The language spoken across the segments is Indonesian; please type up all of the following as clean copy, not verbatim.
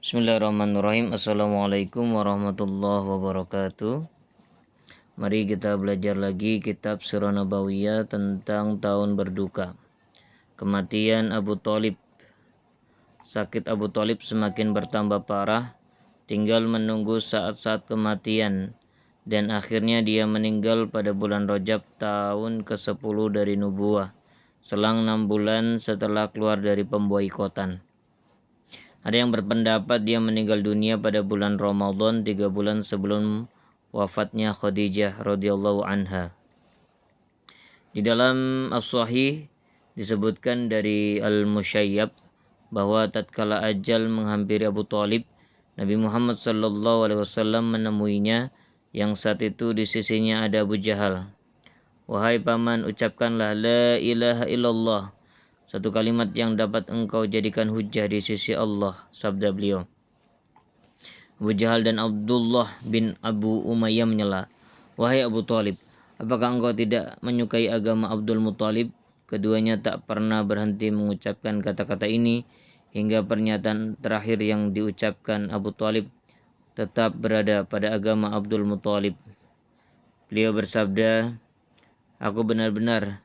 Bismillahirrahmanirrahim. Assalamualaikum warahmatullahi wabarakatuh. Mari kita belajar lagi kitab Sirah Nabawiyah tentang tahun berduka. Kematian Abu Thalib. Sakit Abu Thalib semakin bertambah parah, tinggal menunggu saat-saat kematian, dan akhirnya dia meninggal pada bulan Rajab tahun ke-10 dari nubuwah, selang 6 bulan setelah keluar dari pemboikotan. Ada yang berpendapat dia meninggal dunia pada bulan Ramadan 3 bulan sebelum wafatnya Khadijah radhiyallahu anha. Di dalam As-Sahih disebutkan dari Al-Musyayyab bahwa tatkala ajal menghampiri Abu Thalib, Nabi Muhammad sallallahu alaihi wasallam menemuinya, yang saat itu di sisinya ada Abu Jahal. "Wahai paman, ucapkanlah la ilaha illallah, satu kalimat yang dapat engkau jadikan hujjah di sisi Allah," sabda beliau. Abu Jahal dan Abdullah bin Abu Umayyah menyela, "Wahai Abu Thalib, apakah engkau tidak menyukai agama Abdul Muthalib?" Keduanya tak pernah berhenti mengucapkan kata-kata ini hingga pernyataan terakhir yang diucapkan Abu Thalib tetap berada pada agama Abdul Muthalib. Beliau bersabda, "Aku benar-benar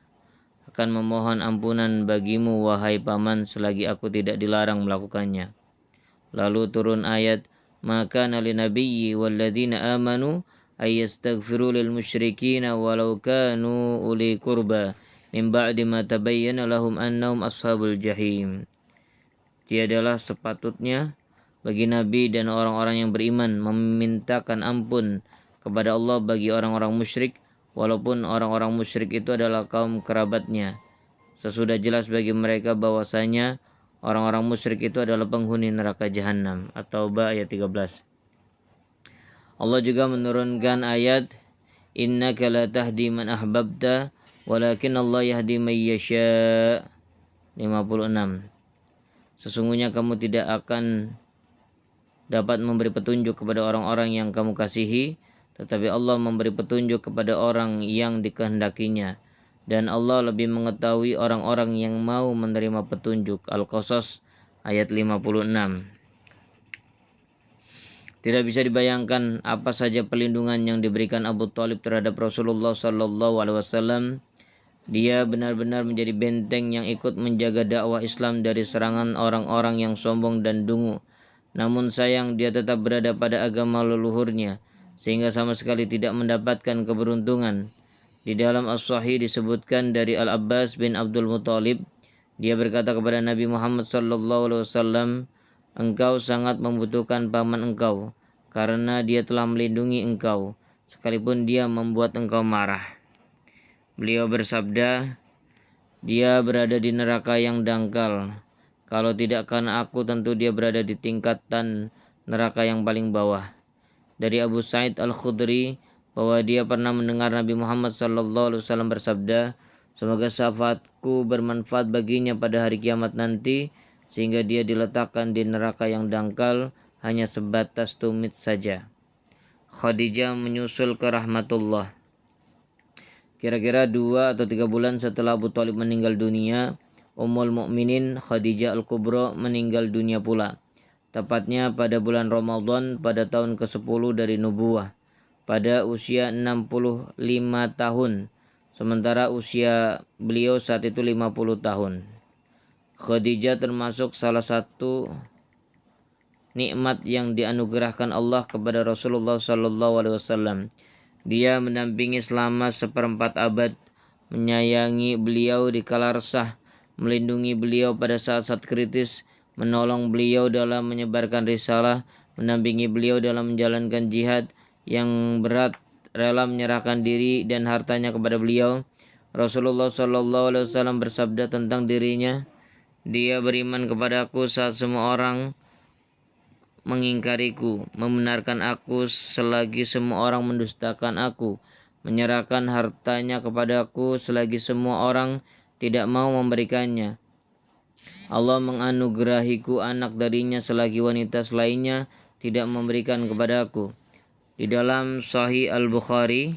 akan memohon ampunan bagimu, wahai paman, selagi aku tidak dilarang melakukannya." Lalu turun ayat, "Maka nali nabiyyi walladzina amanu ayastaghfiru lil musyrikina walau kanu uli qurba min ba'di ma tabayyana lahum annahum ashabul jahim." Tiadalah sepatutnya bagi nabi dan orang-orang yang beriman memintakan ampun kepada Allah bagi orang-orang musyrik, walaupun orang-orang musyrik itu adalah kaum kerabatnya, sesudah jelas bagi mereka bahwasanya orang-orang musyrik itu adalah penghuni neraka jahanam. At-Taubah ayat 13. Allah juga menurunkan ayat, "Innaka la tahdi man ahbabta walakin Allah yahdi man yasha." 56. Sesungguhnya kamu tidak akan dapat memberi petunjuk kepada orang-orang yang kamu kasihi, tetapi Allah memberi petunjuk kepada orang yang dikehendakinya, dan Allah lebih mengetahui orang-orang yang mau menerima petunjuk. Al-Qasas ayat 56. Tidak bisa dibayangkan apa saja perlindungan yang diberikan Abu Thalib terhadap Rasulullah sallallahu alaihi wasallam. Dia benar-benar menjadi benteng yang ikut menjaga dakwah Islam dari serangan orang-orang yang sombong dan dungu. Namun sayang, dia tetap berada pada agama leluhurnya, sehingga sama sekali tidak mendapatkan keberuntungan. Di dalam As-Sahih disebutkan dari Al-Abbas bin Abdul Muthalib, dia berkata kepada Nabi Muhammad sallallahu alaihi wasallam, "Engkau sangat membutuhkan paman engkau, karena dia telah melindungi engkau, sekalipun dia membuat engkau marah." Beliau bersabda, "Dia berada di neraka yang dangkal. Kalau tidak karena aku, tentu dia berada di tingkatan neraka yang paling bawah." Dari Abu Sa'id Al-Khudri bahwa dia pernah mendengar Nabi Muhammad SAW bersabda, "Semoga syafaatku bermanfaat baginya pada hari kiamat nanti, sehingga dia diletakkan di neraka yang dangkal hanya sebatas tumit saja." Khadijah menyusul ke rahmatullah. Kira-kira 2 atau 3 bulan setelah Abu Thalib meninggal dunia, Ummul Mukminin Khadijah Al-Kubra meninggal dunia pula, tepatnya pada bulan Ramadan pada tahun ke-10 dari nubuwah, pada usia 65 tahun, sementara usia beliau saat itu 50 tahun. Khadijah termasuk salah satu nikmat yang dianugerahkan Allah kepada Rasulullah SAW. Dia mendampingi selama 1/4 abad, menyayangi beliau di kala resah, melindungi beliau pada saat-saat kritis, menolong beliau dalam menyebarkan risalah, mendampingi beliau dalam menjalankan jihad yang berat, rela menyerahkan diri dan hartanya kepada beliau. Rasulullah SAW bersabda tentang dirinya, "Dia beriman kepadaku saat semua orang mengingkariku, membenarkan aku selagi semua orang mendustakan aku, menyerahkan hartanya kepadaku selagi semua orang tidak mau memberikannya. Allah menganugerahiku anak darinya selagi wanita selainnya tidak memberikan kepadaku." Di dalam Sahih Al-Bukhari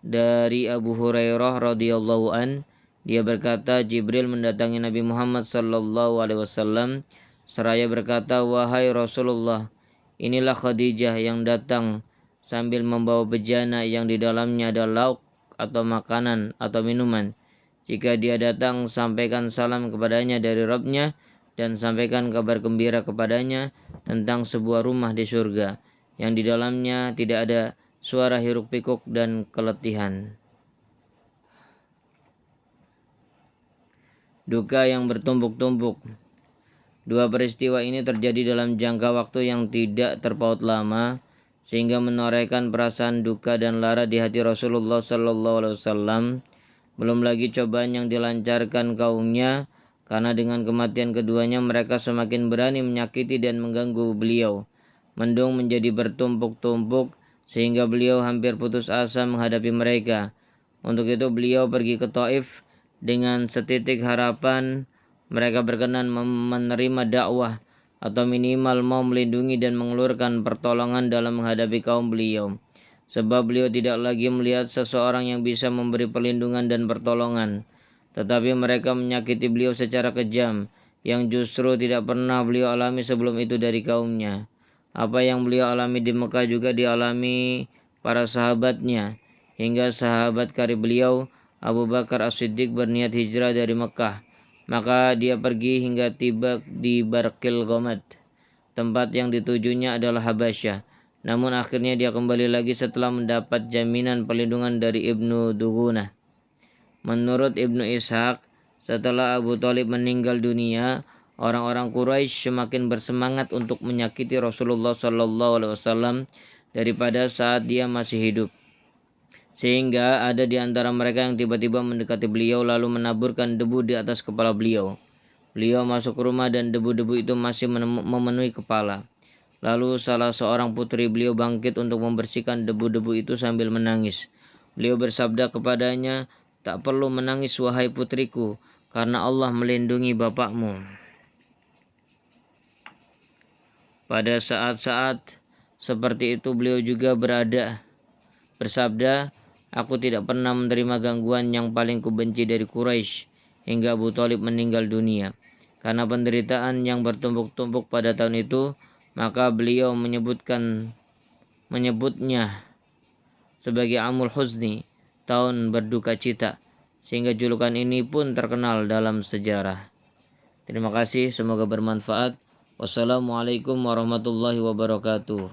dari Abu Hurairah radhiyallahu an, dia berkata, Jibril mendatangi Nabi Muhammad sallallahu alaihi wasallam seraya berkata, "Wahai Rasulullah, inilah Khadijah yang datang sambil membawa bejana yang di dalamnya ada lauk atau makanan atau minuman. Jika dia datang, sampaikan salam kepadanya dari Rabb-nya dan sampaikan kabar gembira kepadanya tentang sebuah rumah di surga yang di dalamnya tidak ada suara hiruk pikuk dan keletihan." Duka yang bertumpuk-tumpuk. Dua peristiwa ini terjadi dalam jangka waktu yang tidak terpaut lama, sehingga menorehkan perasaan duka dan lara di hati Rasulullah SAW. Belum lagi cobaan yang dilancarkan kaumnya, karena dengan kematian keduanya mereka semakin berani menyakiti dan mengganggu beliau. Mendung menjadi bertumpuk-tumpuk sehingga beliau hampir putus asa menghadapi mereka. Untuk itu beliau pergi ke Taif dengan setitik harapan mereka berkenan menerima dakwah atau minimal mau melindungi dan mengelurkan pertolongan dalam menghadapi kaum beliau. Sebab beliau tidak lagi melihat seseorang yang bisa memberi perlindungan dan pertolongan, tetapi mereka menyakiti beliau secara kejam, yang justru tidak pernah beliau alami sebelum itu dari kaumnya. Apa yang beliau alami di Mekah juga dialami para sahabatnya, hingga sahabat karib beliau Abu Bakar As-Siddiq berniat hijrah dari Mekah. Maka dia pergi hingga tiba di Barqil Ghamad. Tempat yang ditujunya adalah Habasyah. Namun akhirnya dia kembali lagi setelah mendapat jaminan perlindungan dari Ibnu Dugunah. Menurut Ibnu Ishaq, setelah Abu Thalib meninggal dunia, orang-orang Quraisy semakin bersemangat untuk menyakiti Rasulullah SAW daripada saat dia masih hidup. Sehingga ada di antara mereka yang tiba-tiba mendekati beliau lalu menaburkan debu di atas kepala beliau. Beliau masuk ke rumah dan debu-debu itu masih memenuhi kepala. Lalu salah seorang putri beliau bangkit untuk membersihkan debu-debu itu sambil menangis. Beliau bersabda kepadanya, "Tak perlu menangis wahai putriku, karena Allah melindungi bapakmu." Pada saat-saat seperti itu beliau juga bersabda, "Aku tidak pernah menerima gangguan yang paling kubenci dari Quraisy hingga Abu Thalib meninggal dunia." Karena penderitaan yang bertumpuk-tumpuk pada tahun itu, maka beliau menyebutnya sebagai Amul Huzni, tahun berduka cita, sehingga julukan ini pun terkenal dalam sejarah. Terima kasih, semoga bermanfaat. Wassalamualaikum warahmatullahi wabarakatuh.